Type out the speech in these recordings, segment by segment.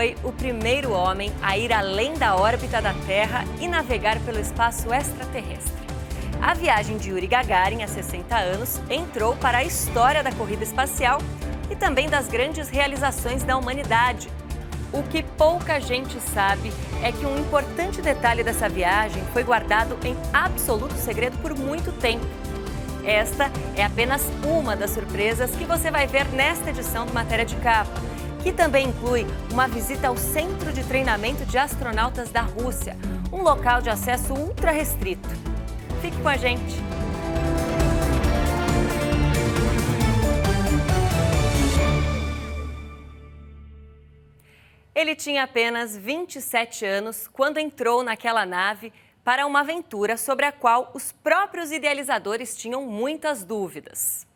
foi o primeiro homem a ir além da órbita da Terra e navegar pelo espaço extraterrestre. A viagem de Yuri Gagarin, há 60 anos, entrou para a história da corrida espacial e também das grandes realizações da humanidade. O que pouca gente sabe é que um importante detalhe dessa viagem foi guardado em absoluto segredo por muito tempo. Esta é apenas uma das surpresas que você vai ver nesta edição do Matéria de Capa, que também inclui uma visita ao Centro de Treinamento de Astronautas da Rússia, um local de acesso ultra restrito. Fique com a gente! Ele tinha apenas 27 anos quando entrou naquela nave para uma aventura sobre a qual os próprios idealizadores tinham muitas dúvidas.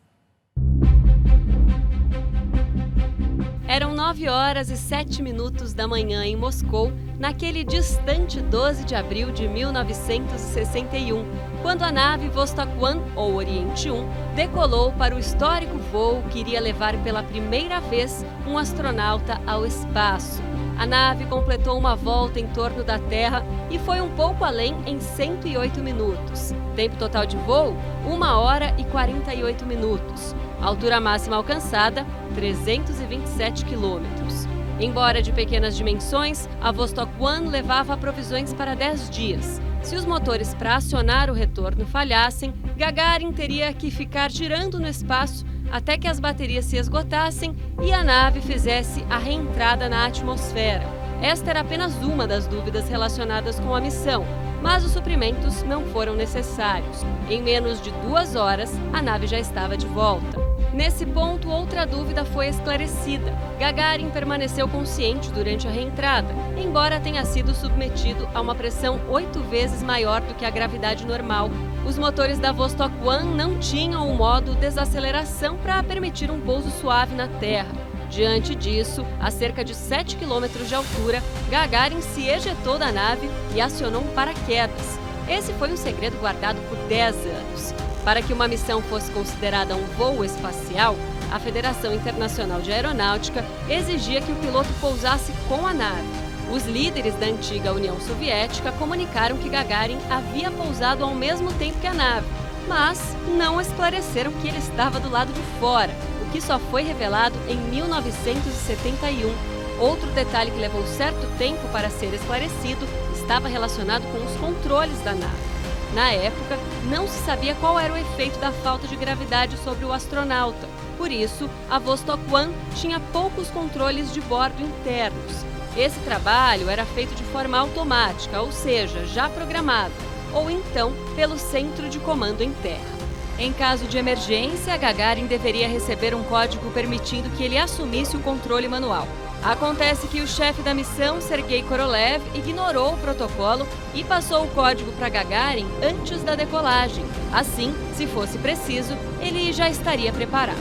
Eram 9h07 da manhã em Moscou, naquele distante 12 de abril de 1961, quando a nave Vostok 1, ou Oriente 1, decolou para o histórico voo que iria levar pela primeira vez um astronauta ao espaço. A nave completou uma volta em torno da Terra e foi um pouco além em 108 minutos. Tempo total de voo, 1h48 minutos. Altura máxima alcançada, 327 quilômetros. Embora de pequenas dimensões, a Vostok 1 levava provisões para 10 dias. Se os motores para acionar o retorno falhassem, Gagarin teria que ficar girando no espaço até que as baterias se esgotassem e a nave fizesse a reentrada na atmosfera. Esta era apenas uma das dúvidas relacionadas com a missão, mas os suprimentos não foram necessários. Em menos de 2 horas, a nave já estava de volta. Nesse ponto, outra dúvida foi esclarecida. Gagarin permaneceu consciente durante a reentrada, embora tenha sido submetido a uma pressão 8 vezes maior do que a gravidade normal. Os motores da Vostok 1 não tinham o modo desaceleração para permitir um pouso suave na Terra. Diante disso, a cerca de 7 quilômetros de altura, Gagarin se ejetou da nave e acionou um paraquedas. Esse foi um segredo guardado por 10 anos. Para que uma missão fosse considerada um voo espacial, a Federação Internacional de Aeronáutica exigia que o piloto pousasse com a nave. Os líderes da antiga União Soviética comunicaram que Gagarin havia pousado ao mesmo tempo que a nave, mas não esclareceram que ele estava do lado de fora, o que só foi revelado em 1971. Outro detalhe que levou certo tempo para ser esclarecido estava relacionado com os controles da nave. Na época, não se sabia qual era o efeito da falta de gravidade sobre o astronauta. Por isso, a Vostok 1 tinha poucos controles de bordo internos. Esse trabalho era feito de forma automática, ou seja, já programado, ou então pelo centro de comando em terra. Em caso de emergência, Gagarin deveria receber um código permitindo que ele assumisse o controle manual. Acontece que o chefe da missão, Sergei Korolev, ignorou o protocolo e passou o código para Gagarin antes da decolagem. Assim, se fosse preciso, ele já estaria preparado.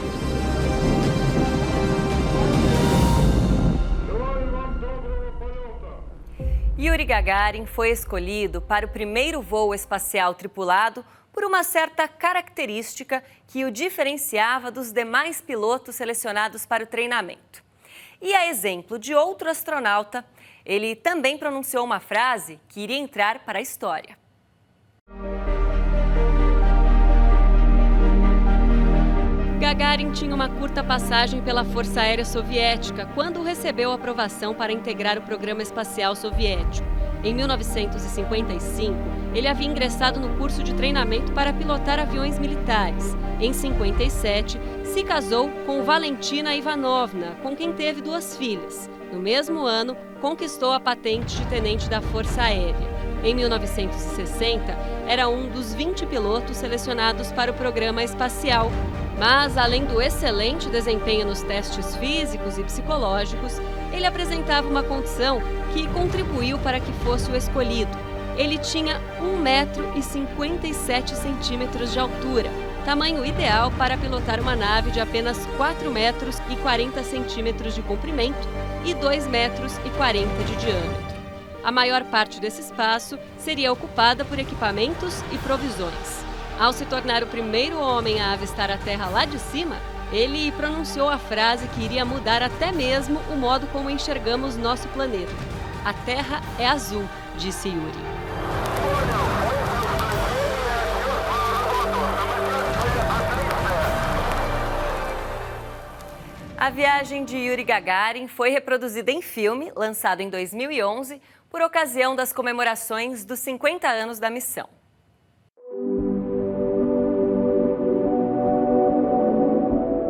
Yuri Gagarin foi escolhido para o primeiro voo espacial tripulado por uma certa característica que o diferenciava dos demais pilotos selecionados para o treinamento. E a exemplo de outro astronauta, ele também pronunciou uma frase que iria entrar para a história. Gagarin tinha uma curta passagem pela Força Aérea Soviética quando recebeu aprovação para integrar o programa espacial soviético. Em 1955, ele havia ingressado no curso de treinamento para pilotar aviões militares. Em 57, se casou com Valentina Ivanovna, com quem teve 2 filhas. No mesmo ano, conquistou a patente de tenente da Força Aérea. Em 1960, era um dos 20 pilotos selecionados para o programa espacial. Mas, além do excelente desempenho nos testes físicos e psicológicos, ele apresentava uma condição que contribuiu para que fosse o escolhido. Ele tinha 1,57 m de altura, tamanho ideal para pilotar uma nave de apenas 4,40 m de comprimento e 2,40 m de diâmetro. A maior parte desse espaço seria ocupada por equipamentos e provisões. Ao se tornar o primeiro homem a avistar a Terra lá de cima, ele pronunciou a frase que iria mudar até mesmo o modo como enxergamos nosso planeta. A Terra é azul, disse Yuri. A viagem de Yuri Gagarin foi reproduzida em filme, lançado em 2011, por ocasião das comemorações dos 50 anos da missão.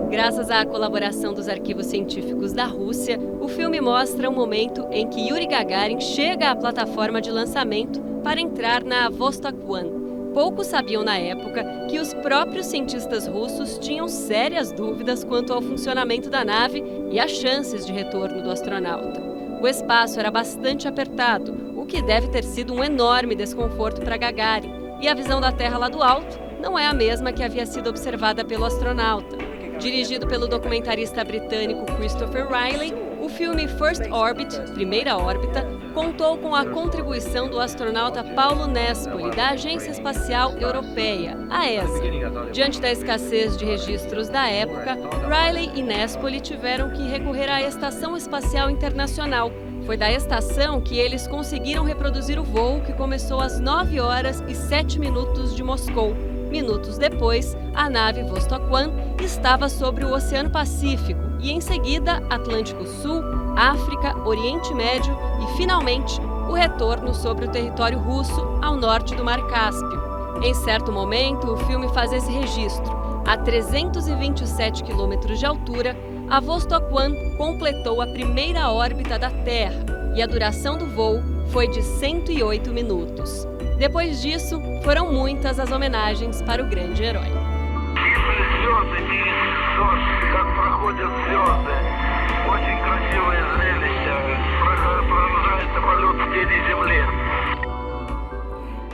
Graças à colaboração dos arquivos científicos da Rússia, o filme mostra um momento em que Yuri Gagarin chega à plataforma de lançamento para entrar na Vostok 1. Poucos sabiam na época que os próprios cientistas russos tinham sérias dúvidas quanto ao funcionamento da nave e as chances de retorno do astronauta. O espaço era bastante apertado, o que deve ter sido um enorme desconforto para Gagarin, e a visão da Terra lá do alto não é a mesma que havia sido observada pelo astronauta. Dirigido pelo documentarista britânico Christopher Riley, o filme First Orbit, Primeira Órbita, contou com a contribuição do astronauta Paulo Nespoli, da Agência Espacial Europeia, a ESA. Diante da escassez de registros da época, Riley e Nespoli tiveram que recorrer à Estação Espacial Internacional. Foi da estação que eles conseguiram reproduzir o voo, que começou às 9 horas e 7 minutos de Moscou. Minutos depois, a nave Vostok 1 estava sobre o Oceano Pacífico e, em seguida, Atlântico Sul, África, Oriente Médio e, finalmente, o retorno sobre o território russo ao norte do Mar Cáspio. Em certo momento, o filme faz esse registro. A 327 quilômetros de altura, a Vostok 1 completou a primeira órbita da Terra e a duração do voo foi de 108 minutos. Depois disso, foram muitas as homenagens para o grande herói.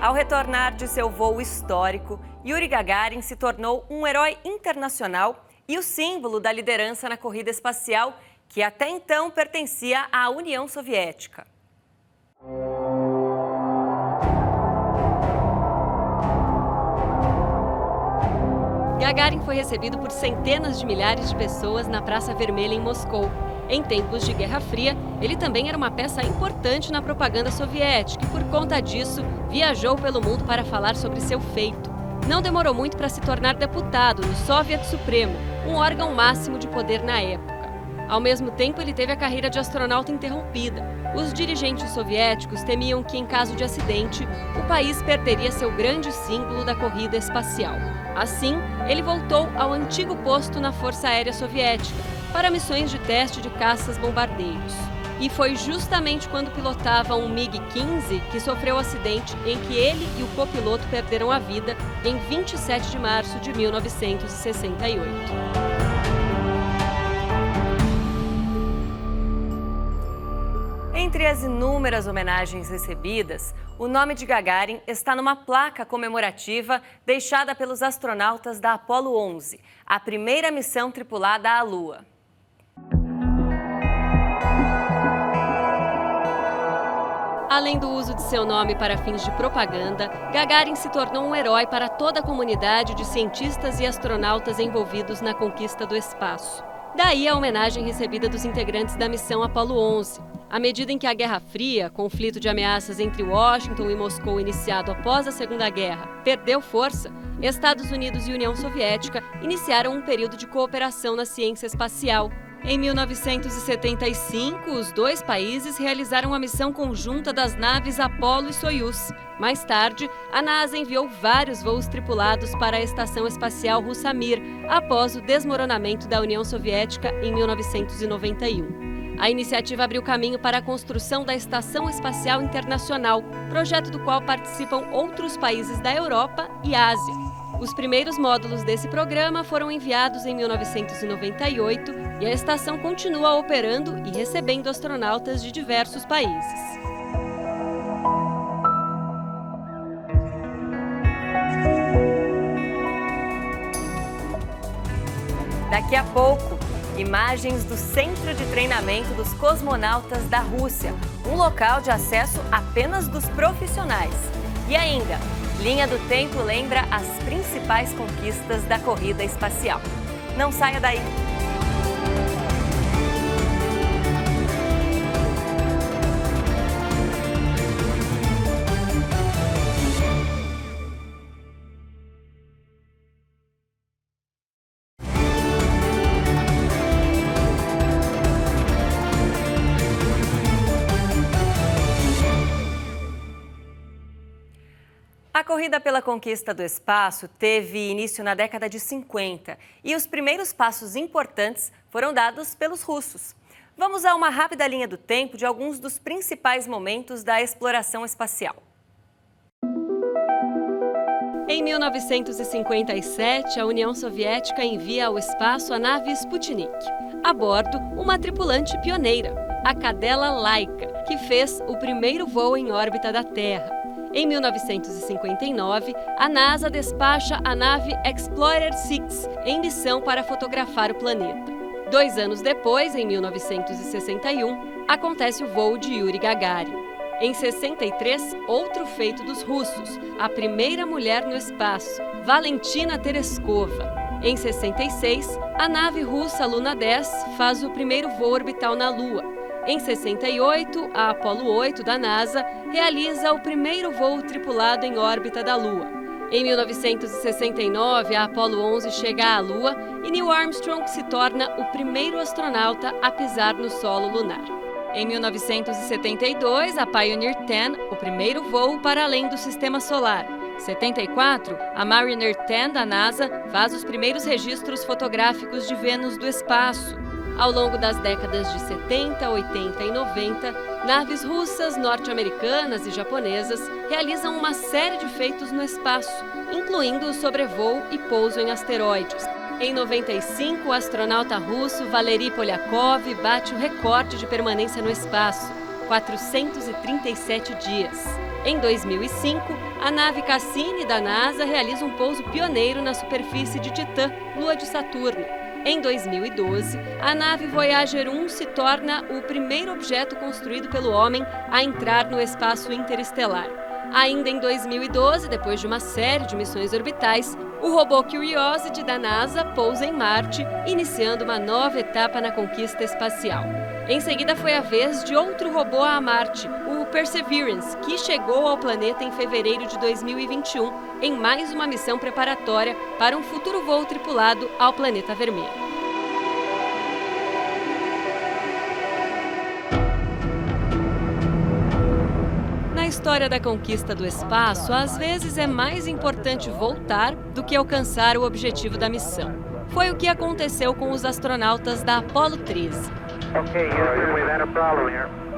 Ao retornar de seu voo histórico, Yuri Gagarin se tornou um herói internacional e o símbolo da liderança na corrida espacial, que até então pertencia à União Soviética. Gagarin foi recebido por centenas de milhares de pessoas na Praça Vermelha em Moscou. Em tempos de Guerra Fria, ele também era uma peça importante na propaganda soviética e, por conta disso, viajou pelo mundo para falar sobre seu feito. Não demorou muito para se tornar deputado no Soviet Supremo, um órgão máximo de poder na época. Ao mesmo tempo, ele teve a carreira de astronauta interrompida. Os dirigentes soviéticos temiam que, em caso de acidente, o país perderia seu grande símbolo da corrida espacial. Assim, ele voltou ao antigo posto na Força Aérea Soviética para missões de teste de caças-bombardeiros. E foi justamente quando pilotava um MiG-15 que sofreu o acidente em que ele e o copiloto perderam a vida em 27 de março de 1968. Entre as inúmeras homenagens recebidas, o nome de Gagarin está numa placa comemorativa deixada pelos astronautas da Apollo 11, a primeira missão tripulada à Lua. Além do uso de seu nome para fins de propaganda, Gagarin se tornou um herói para toda a comunidade de cientistas e astronautas envolvidos na conquista do espaço. Daí a homenagem recebida dos integrantes da missão Apollo 11. À medida em que a Guerra Fria, conflito de ameaças entre Washington e Moscou iniciado após a Segunda Guerra, perdeu força, Estados Unidos e União Soviética iniciaram um período de cooperação na ciência espacial. Em 1975, os dois países realizaram a missão conjunta das naves Apollo e Soyuz. Mais tarde, a NASA enviou vários voos tripulados para a Estação Espacial Russa Mir, após o desmoronamento da União Soviética em 1991. A iniciativa abriu caminho para a construção da Estação Espacial Internacional, projeto do qual participam outros países da Europa e Ásia. Os primeiros módulos desse programa foram enviados em 1998 e a estação continua operando e recebendo astronautas de diversos países. Daqui a pouco, imagens do Centro de Treinamento dos Cosmonautas da Rússia, um local de acesso apenas dos profissionais. E ainda, Linha do Tempo lembra as principais conquistas da corrida espacial. Não saia daí! A corrida pela conquista do espaço teve início na década de 50 e os primeiros passos importantes foram dados pelos russos. Vamos a uma rápida linha do tempo de alguns dos principais momentos da exploração espacial. Em 1957, a União Soviética envia ao espaço a nave Sputnik. A bordo, uma tripulante pioneira, a cadela Laika, que fez o primeiro voo em órbita da Terra. Em 1959, a NASA despacha a nave Explorer 6 em missão para fotografar o planeta. 2 anos depois, em 1961, acontece o voo de Yuri Gagarin. Em 63, outro feito dos russos, a primeira mulher no espaço, Valentina Tereskova. Em 66, a nave russa Luna 10 faz o primeiro voo orbital na Lua. Em 68, a Apollo 8 da NASA realiza o primeiro voo tripulado em órbita da Lua. Em 1969, a Apollo 11 chega à Lua e Neil Armstrong se torna o primeiro astronauta a pisar no solo lunar. Em 1972, a Pioneer 10, o primeiro voo para além do Sistema Solar. Em 74, a Mariner 10 da NASA faz os primeiros registros fotográficos de Vênus do espaço. Ao longo das décadas de 70, 80 e 90, naves russas, norte-americanas e japonesas realizam uma série de feitos no espaço, incluindo o sobrevoo e pouso em asteroides. Em 95, o astronauta russo Valery Polyakov bate o recorde de permanência no espaço, 437 dias. Em 2005, a nave Cassini da NASA realiza um pouso pioneiro na superfície de Titã, lua de Saturno. Em 2012, a nave Voyager 1 se torna o primeiro objeto construído pelo homem a entrar no espaço interestelar. Ainda em 2012, depois de uma série de missões orbitais, o robô Curiosity da NASA pousa em Marte, iniciando uma nova etapa na conquista espacial. Em seguida, foi a vez de outro robô a Marte, o Perseverance, que chegou ao planeta em fevereiro de 2021, em mais uma missão preparatória para um futuro voo tripulado ao planeta vermelho. Na história da conquista do espaço, às vezes é mais importante voltar do que alcançar o objetivo da missão. Foi o que aconteceu com os astronautas da Apollo 13.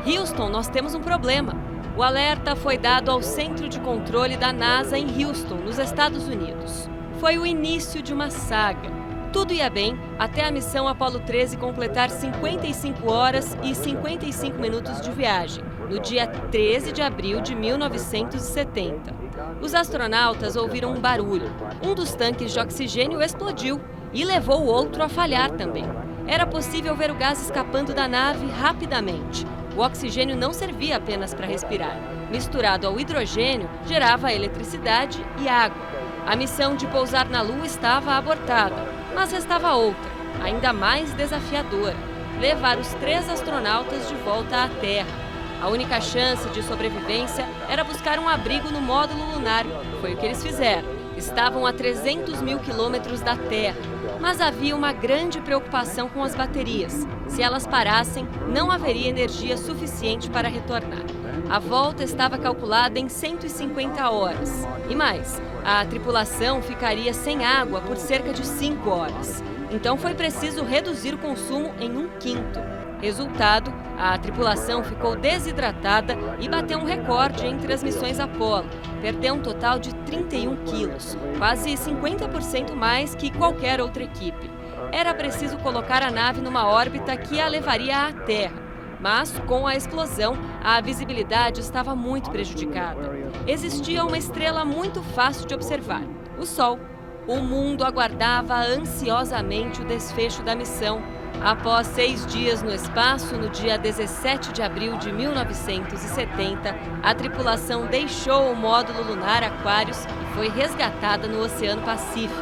Houston, nós temos um problema. O alerta foi dado ao Centro de Controle da NASA em Houston, nos Estados Unidos. Foi o início de uma saga. Tudo ia bem até a missão Apollo 13 completar 55 horas e 55 minutos de viagem, no dia 13 de abril de 1970. Os astronautas ouviram um barulho. Um dos tanques de oxigênio explodiu e levou o outro a falhar também. Era possível ver o gás escapando da nave rapidamente. O oxigênio não servia apenas para respirar. Misturado ao hidrogênio, gerava eletricidade e água. A missão de pousar na Lua estava abortada, mas restava outra, ainda mais desafiadora: levar os 3 astronautas de volta à Terra. A única chance de sobrevivência era buscar um abrigo no módulo lunar. Foi o que eles fizeram. Estavam a 300 mil quilômetros da Terra, mas havia uma grande preocupação com as baterias. Se elas parassem, não haveria energia suficiente para retornar. A volta estava calculada em 150 horas. E mais, a tripulação ficaria sem água por cerca de 5 horas. Então foi preciso reduzir o consumo em 1/5. Resultado, a tripulação ficou desidratada e bateu um recorde entre as missões Apollo. Perdeu um total de 31 quilos, quase 50% mais que qualquer outra equipe. Era preciso colocar a nave numa órbita que a levaria à Terra. Mas, com a explosão, a visibilidade estava muito prejudicada. Existia uma estrela muito fácil de observar: o Sol. O mundo aguardava ansiosamente o desfecho da missão. Após 6 dias no espaço, no dia 17 de abril de 1970, a tripulação deixou o módulo lunar Aquarius e foi resgatada no Oceano Pacífico.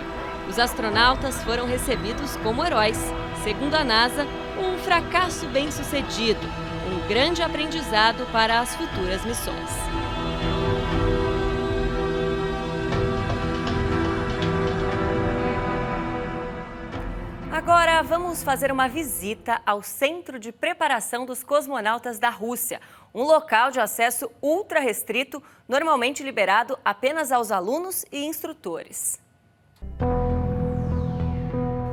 Os astronautas foram recebidos como heróis. Segundo a NASA, um fracasso bem-sucedido, um grande aprendizado para as futuras missões. Agora vamos fazer uma visita ao Centro de Preparação dos Cosmonautas da Rússia, um local de acesso ultra restrito, normalmente liberado apenas aos alunos e instrutores.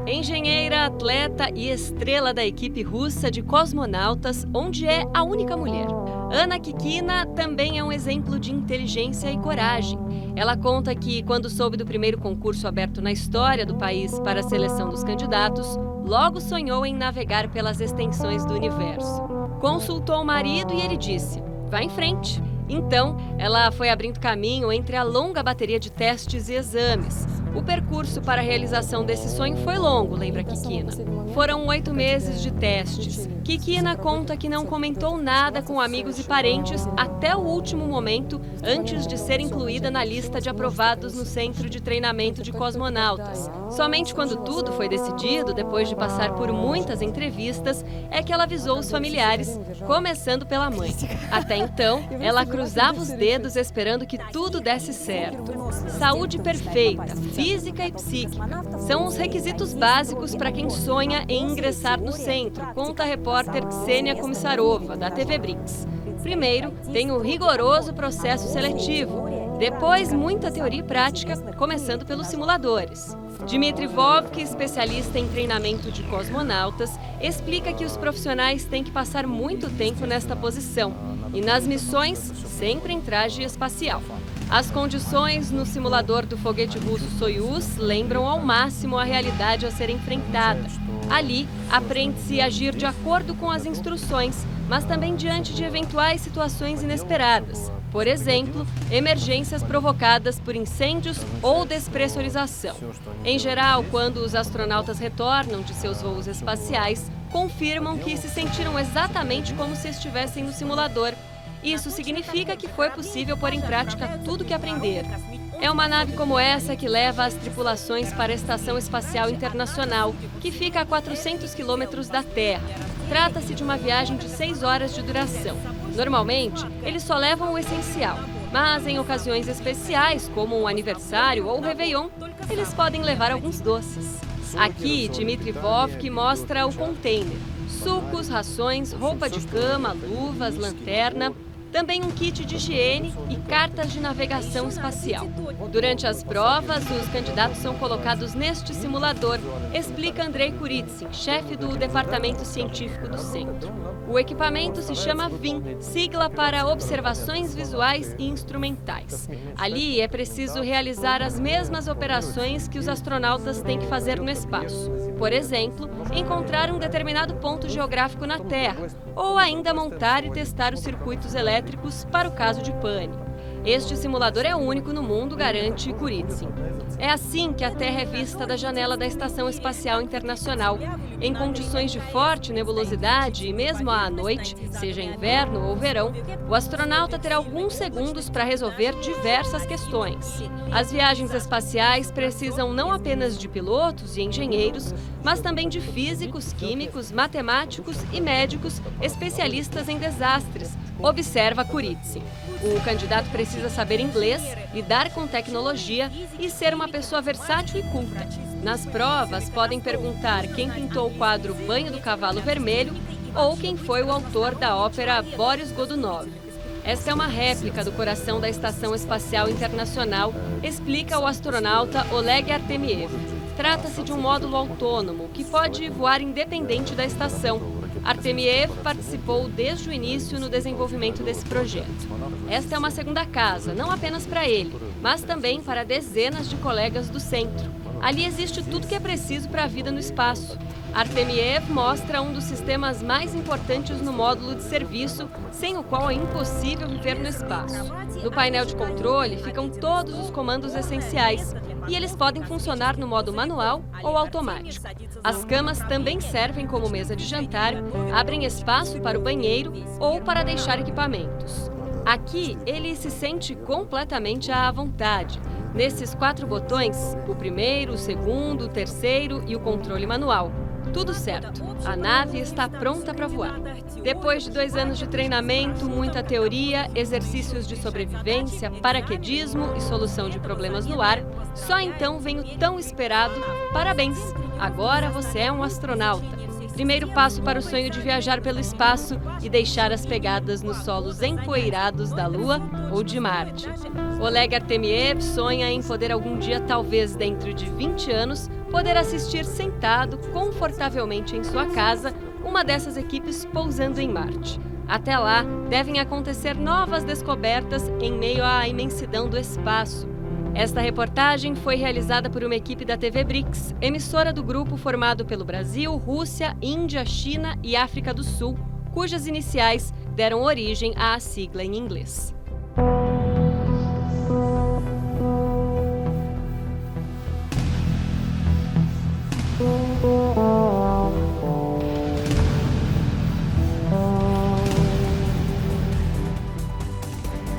Engenheira, atleta e estrela da equipe russa de cosmonautas, onde é a única mulher. Ana Kikina também é um exemplo de inteligência e coragem. Ela conta que, quando soube do primeiro concurso aberto na história do país para a seleção dos candidatos, logo sonhou em navegar pelas extensões do universo. Consultou o marido e ele disse: "Vá em frente." Então, ela foi abrindo caminho entre a longa bateria de testes e exames. O percurso para a realização desse sonho foi longo, lembra Kikina. Foram 8 meses de testes. Kikina conta que não comentou nada com amigos e parentes até o último momento, antes de ser incluída na lista de aprovados no Centro de Treinamento de Cosmonautas. Somente quando tudo foi decidido, depois de passar por muitas entrevistas, é que ela avisou os familiares, começando pela mãe. Até então, ela cruzava os dedos esperando que tudo desse certo. Saúde perfeita, física e psíquica, são os requisitos básicos para quem sonha em ingressar no centro, conta a repórter Ksenia Komissarova, da TV Brinks. Primeiro, tem o rigoroso processo seletivo. Depois, muita teoria e prática, começando pelos simuladores. Dmitry Vovk, especialista em treinamento de cosmonautas, explica que os profissionais têm que passar muito tempo nesta posição e nas missões sempre em traje espacial. As condições no simulador do foguete russo Soyuz lembram ao máximo a realidade a ser enfrentada. Ali, aprende-se a agir de acordo com as instruções, mas também diante de eventuais situações inesperadas. Por exemplo, emergências provocadas por incêndios ou despressurização. Em geral, quando os astronautas retornam de seus voos espaciais, confirmam que se sentiram exatamente como se estivessem no simulador. Isso significa que foi possível pôr em prática tudo que aprenderam. É uma nave como essa que leva as tripulações para a Estação Espacial Internacional, que fica a 400 quilômetros da Terra. Trata-se de uma viagem de 6 horas de duração. Normalmente, eles só levam o essencial, mas em ocasiões especiais, como um aniversário ou Réveillon, eles podem levar alguns doces. Aqui, Dmitry Vovk mostra o container. Sucos, rações, roupa de cama, luvas, lanterna, também um kit de higiene e cartas de navegação espacial. Durante as provas, os candidatos são colocados neste simulador, explica Andrei Kuritsin, chefe do Departamento Científico do Centro. O equipamento se chama VIM, sigla para Observações Visuais e Instrumentais. Ali é preciso realizar as mesmas operações que os astronautas têm que fazer no espaço. Por exemplo, encontrar um determinado ponto geográfico na Terra, ou ainda montar e testar os circuitos elétricos para o caso de pane. Este simulador é único no mundo, garante Kuritsin. É assim que a Terra é vista da janela da Estação Espacial Internacional. Em condições de forte nebulosidade e mesmo à noite, seja inverno ou verão, o astronauta terá alguns segundos para resolver diversas questões. As viagens espaciais precisam não apenas de pilotos e engenheiros, mas também de físicos, químicos, matemáticos e médicos especialistas em desastres, observa Kuritsin. O candidato precisa saber inglês, lidar com tecnologia e ser uma pessoa versátil e culta. Nas provas, podem perguntar quem pintou o quadro Banho do Cavalo Vermelho ou quem foi o autor da ópera Boris Godunov. Esta é uma réplica do coração da Estação Espacial Internacional, explica o astronauta Oleg Artemiev. Trata-se de um módulo autônomo que pode voar independente da estação. Artemiev participou desde o início no desenvolvimento desse projeto. Esta é uma segunda casa, não apenas para ele, mas também para dezenas de colegas do centro. Ali existe tudo que é preciso para a vida no espaço. Artemiev mostra um dos sistemas mais importantes no módulo de serviço, sem o qual é impossível viver no espaço. No painel de controle ficam todos os comandos essenciais, e eles podem funcionar no modo manual ou automático. As camas também servem como mesa de jantar, abrem espaço para o banheiro ou para deixar equipamentos. Aqui, ele se sente completamente à vontade. Nesses 4 botões, o primeiro, o segundo, o terceiro e o controle manual. Tudo certo, a nave está pronta para voar. Depois de 2 anos de treinamento, muita teoria, exercícios de sobrevivência, paraquedismo e solução de problemas no ar, só então vem o tão esperado parabéns! Agora você é um astronauta. Primeiro passo para o sonho de viajar pelo espaço e deixar as pegadas nos solos empoeirados da Lua ou de Marte. Oleg Artemiev sonha em poder algum dia, talvez dentro de 20 anos, poder assistir sentado confortavelmente em sua casa uma dessas equipes pousando em Marte. Até lá, devem acontecer novas descobertas em meio à imensidão do espaço. Esta reportagem foi realizada por uma equipe da TV BRICS, emissora do grupo formado pelo Brasil, Rússia, Índia, China e África do Sul, cujas iniciais deram origem à sigla em inglês.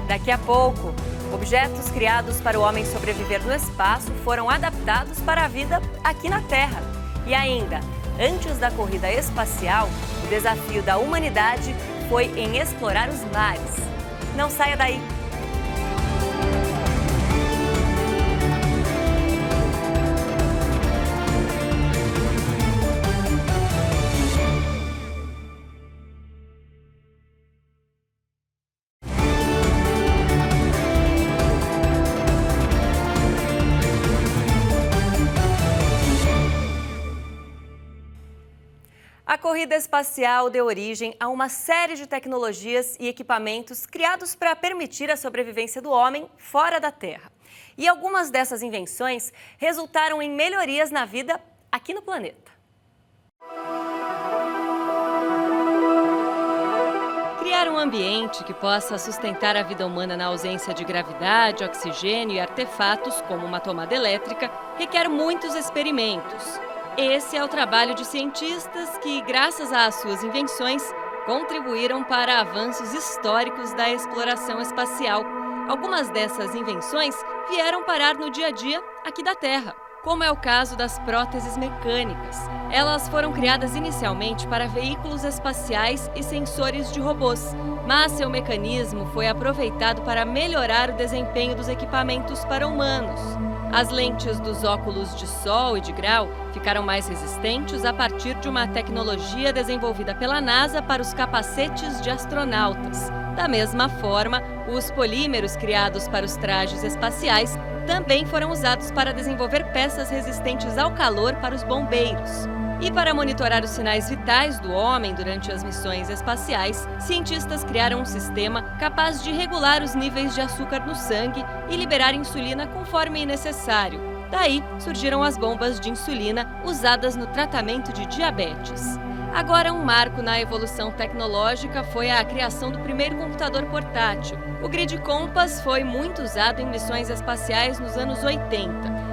Daqui a pouco, objetos criados para o homem sobreviver no espaço foram adaptados para a vida aqui na Terra. E ainda, antes da corrida espacial, o desafio da humanidade foi em explorar os mares. Não saia daí! A corrida espacial deu origem a uma série de tecnologias e equipamentos criados para permitir a sobrevivência do homem fora da Terra. E algumas dessas invenções resultaram em melhorias na vida aqui no planeta. Criar um ambiente que possa sustentar a vida humana na ausência de gravidade, oxigênio e artefatos, como uma tomada elétrica, requer muitos experimentos. Esse é o trabalho de cientistas que, graças às suas invenções, contribuíram para avanços históricos da exploração espacial. Algumas dessas invenções vieram parar no dia a dia aqui da Terra, como é o caso das próteses mecânicas. Elas foram criadas inicialmente para veículos espaciais e sensores de robôs, mas seu mecanismo foi aproveitado para melhorar o desempenho dos equipamentos para humanos. As lentes dos óculos de sol e de grau ficaram mais resistentes a partir de uma tecnologia desenvolvida pela NASA para os capacetes de astronautas. Da mesma forma, os polímeros criados para os trajes espaciais também foram usados para desenvolver peças resistentes ao calor para os bombeiros. E para monitorar os sinais vitais do homem durante as missões espaciais, cientistas criaram um sistema capaz de regular os níveis de açúcar no sangue e liberar insulina conforme necessário. Daí surgiram as bombas de insulina usadas no tratamento de diabetes. Agora, um marco na evolução tecnológica foi a criação do primeiro computador portátil. O Grid Compass foi muito usado em missões espaciais nos anos 80.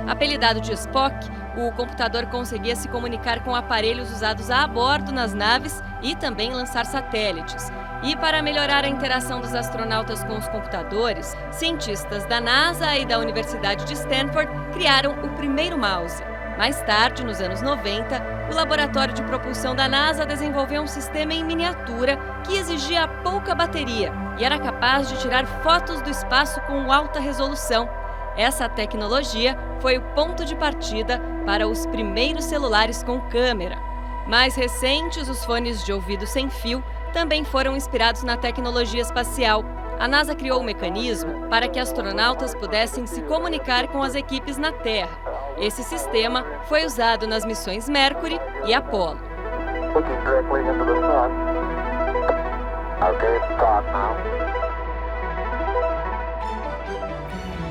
Apelidado de Spock, o computador conseguia se comunicar com aparelhos usados a bordo nas naves e também lançar satélites. E para melhorar a interação dos astronautas com os computadores, cientistas da NASA e da Universidade de Stanford criaram o primeiro mouse. Mais tarde, nos anos 90, o Laboratório de Propulsão da NASA desenvolveu um sistema em miniatura que exigia pouca bateria e era capaz de tirar fotos do espaço com alta resolução. Essa tecnologia foi o ponto de partida para os primeiros celulares com câmera. Mais recentes, os fones de ouvido sem fio também foram inspirados na tecnologia espacial. A NASA criou um mecanismo para que astronautas pudessem se comunicar com as equipes na Terra. Esse sistema foi usado nas missões Mercury e Apollo.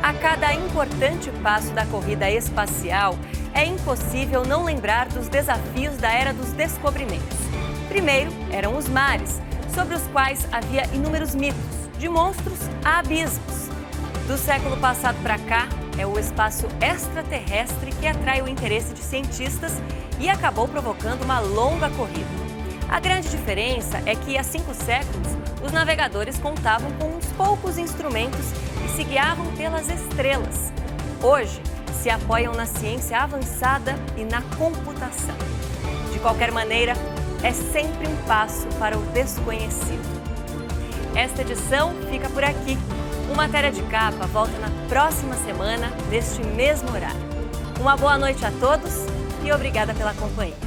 A cada importante passo da corrida espacial, é impossível não lembrar dos desafios da era dos descobrimentos. Primeiro, eram os mares, sobre os quais havia inúmeros mitos, de monstros a abismos. Do século passado para cá, é o espaço extraterrestre que atrai o interesse de cientistas e acabou provocando uma longa corrida. A grande diferença é que há 5 séculos, os navegadores contavam com uns poucos instrumentos e se guiavam pelas estrelas. hoje se apoiam na ciência avançada e na computação. De qualquer maneira, é sempre um passo para o desconhecido. Esta edição fica por aqui. O Matéria de Capa volta na próxima semana, neste mesmo horário. Uma boa noite a todos e obrigada pela companhia.